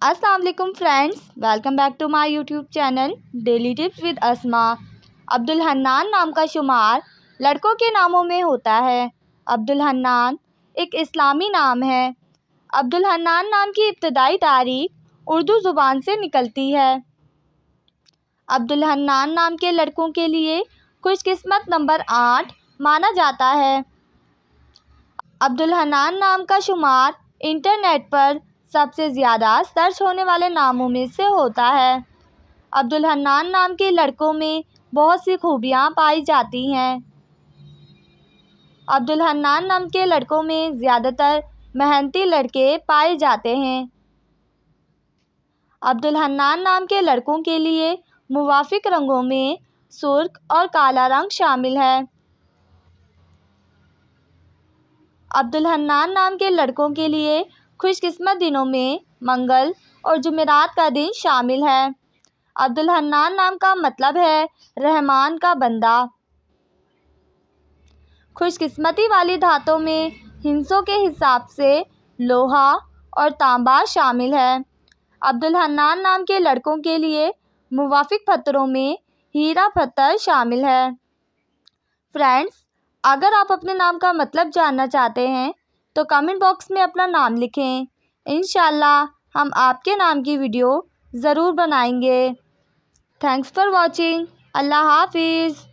السلام علیکم friends, welcome back to my YouTube channel daily tips with Asma. Abdul Hanan نام کا شمار لڑکوں کے ناموں میں ہوتا ہے۔ عبدالحنان ایک اسلامی نام ہے۔ عبدالحنان نام کی ابتدائی تاریخ اردو زبان سے نکلتی ہے۔ عبدالحنان نام کے لڑکوں کے لیے خوش قسمت نمبر 8 مانا جاتا ہے۔ عبدالحنان نام کا شمار انٹرنیٹ پر سب سے زیادہ سرچ ہونے والے ناموں میں سے ہوتا ہے۔ عبدالحنان نام کے لڑکوں میں بہت سی خوبیاں پائی جاتی ہیں۔ عبدالحنان نام کے لڑکوں میں زیادہ تر محنتی لڑکے پائے جاتے ہیں۔ عبدالحنان نام کے لڑکوں کے لیے موافق رنگوں میں سرخ اور کالا رنگ شامل ہے۔ عبدالحنان نام کے لڑکوں کے لیے خوش قسمت دنوں میں منگل اور جمعرات کا دن شامل ہے۔ عبدالحنان نام کا مطلب ہے رحمان کا بندہ۔ خوش قسمتی والی دھاتوں میں ہندسوں کے حساب سے لوہا اور تانبا شامل ہے۔ عبدالحنان نام کے لڑکوں کے لیے موافق پتھروں میں ہیرا پتھر شامل ہے۔ فرینڈس، اگر آپ اپنے نام کا مطلب جاننا چاہتے ہیں تو کمنٹ باکس میں اپنا نام لکھیں۔ انشاءاللہ ہم آپ کے نام کی ویڈیو ضرور بنائیں گے۔ Thanks for watching. اللہ حافظ۔